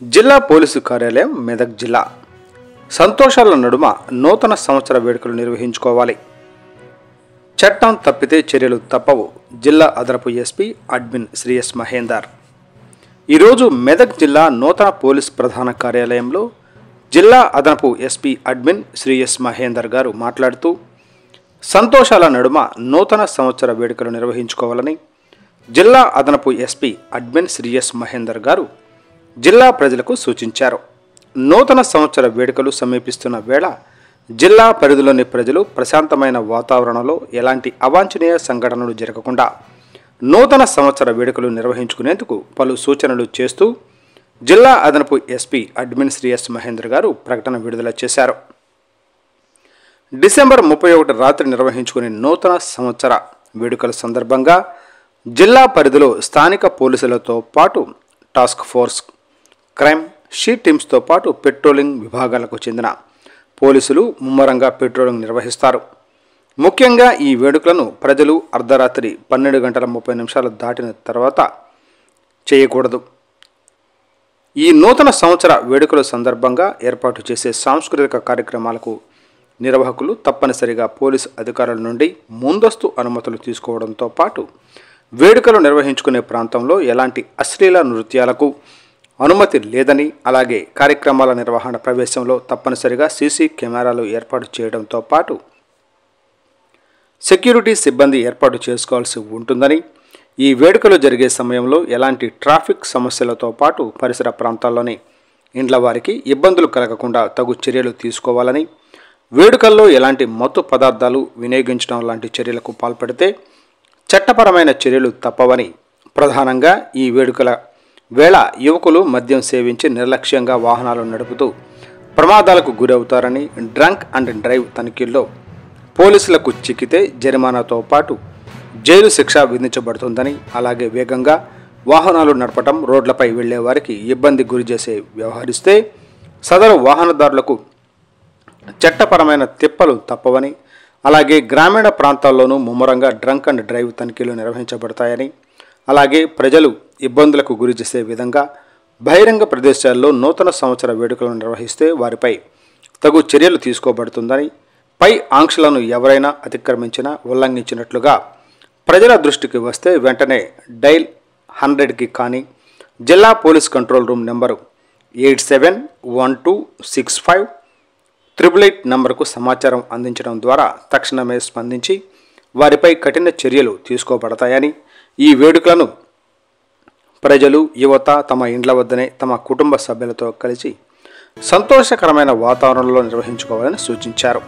జిల్లా పోలీసు కార్యాలయం మెదక్ జిల్లా సంతోషాల నడుమ నూతన సంవత్సర వేడుకలు నిర్వహించుకోవాలి. చట్టం తప్పితే చర్యలు తప్పవు. జిల్లా అదనపు SP admin Shri S Mahender ఈరోజు మెదక్ జిల్లా నూతన పోలీస్ ప్రధాన కార్యాలయంలో జిల్లా అదనపు SP admin Shri S Mahender గారు మాట్లాడుతూ సంతోషాల నడుమ నూతన సంవత్సర వేడుకలు నిర్వహించుకోవాలని జిల్లా అదనపు SP admin Shri S Mahender గారు జిల్లా ప్రజలకు సూచించారు. నూతన సంవత్సర వేడుకలు సమీపిస్తున్న వేళ జిల్లా పరిధిలోని ప్రజలు ప్రశాంతమైన వాతావరణంలో ఎలాంటి అవాంఛనీయ సంఘటనలు జరగకుండా నూతన సంవత్సర వేడుకలు నిర్వహించుకునేందుకు పలు సూచనలు చేస్తూ జిల్లా అదనపు SP admin Shri S Mahender గారు ప్రకటన విడుదల చేశారు. డిసెంబర్ 31 రాత్రి నిర్వహించుకునే నూతన సంవత్సర వేడుకల సందర్భంగా జిల్లా పరిధిలో స్థానిక పోలీసులతో పాటు టాస్క్ ఫోర్స్, క్రైమ్, షీ టీమ్స్తో పాటు పెట్రోలింగ్ విభాగాలకు చెందిన పోలీసులు ముమ్మరంగా పెట్రోలింగ్ నిర్వహిస్తారు. ముఖ్యంగా ఈ వేడుకలను ప్రజలు అర్ధరాత్రి 12:30 దాటిన తర్వాత చేయకూడదు. ఈ నూతన సంవత్సర వేడుకల సందర్భంగా ఏర్పాటు చేసే సాంస్కృతిక కార్యక్రమాలకు నిర్వాహకులు తప్పనిసరిగా పోలీసు అధికారుల నుండి ముందస్తు అనుమతులు తీసుకోవడంతో పాటు వేడుకలు నిర్వహించుకునే ప్రాంతంలో ఎలాంటి అశ్లీల నృత్యాలకు అనుమతి లేదని, అలాగే కార్యక్రమాల నిర్వహణ ప్రవేశంలో తప్పనిసరిగా సీసీ కెమెరాలు ఏర్పాటు చేయడంతో పాటు సెక్యూరిటీ సిబ్బంది ఏర్పాటు చేసుకోవాల్సి ఉంటుందని, ఈ వేడుకలు జరిగే సమయంలో ఎలాంటి ట్రాఫిక్ సమస్యలతో పాటు పరిసర ప్రాంతాల్లోని ఇండ్ల వారికి ఇబ్బందులు కలగకుండా తగు చర్యలు తీసుకోవాలని, వేడుకల్లో ఎలాంటి మత్తు పదార్థాలు వినియోగించడం లాంటి చర్యలకు పాల్పడితే చట్టపరమైన చర్యలు తప్పవని, ప్రధానంగా ఈ వేడుకల వేళ యువకులు మద్యం సేవించి నిర్లక్ష్యంగా వాహనాలు నడుపుతూ ప్రమాదాలకు గురవుతారని, డ్రంక్ అండ్ డ్రైవ్ తనిఖీల్లో పోలీసులకు చిక్కితే జరిమానాతో పాటు జైలు శిక్ష విధించబడుతుందని, అలాగే వేగంగా వాహనాలు నడపటం, రోడ్లపై వెళ్లే వారికి ఇబ్బంది గురి చేసే వ్యవహరిస్తే సదరు వాహనదారులకు చట్టపరమైన తిప్పలు తప్పవని, అలాగే గ్రామీణ ప్రాంతాల్లోనూ ముమ్మరంగా డ్రంక్ అండ్ డ్రైవ్ తనిఖీలు నిర్వహించబడతాయని, అలాగే ప్రజలు ఇబ్బందులకు గురి చేసే విధంగా బహిరంగ ప్రదేశాల్లో నూతన సంవత్సర వేడుకలను నిర్వహిస్తే వారిపై తగు చర్యలు తీసుకోబడుతుందని, పై ఆంక్షలను ఎవరైనా అతిక్రమించినా ఉల్లంఘించినట్లుగా ప్రజల దృష్టికి వస్తే వెంటనే డైల్ 100కి కానీ జిల్లా పోలీస్ కంట్రోల్ రూమ్ నెంబరు 87126588 నంబరుకు సమాచారం అందించడం ద్వారా తక్షణమే స్పందించి వారిపై కఠిన చర్యలు తీసుకోబడతాయని, ఈ వేడుకలను ప్రజలు, యువత తమ ఇండ్ల వద్దనే తమ కుటుంబ సభ్యులతో కలిసి సంతోషకరమైన వాతావరణంలో నిర్వహించుకోవాలని సూచించారు.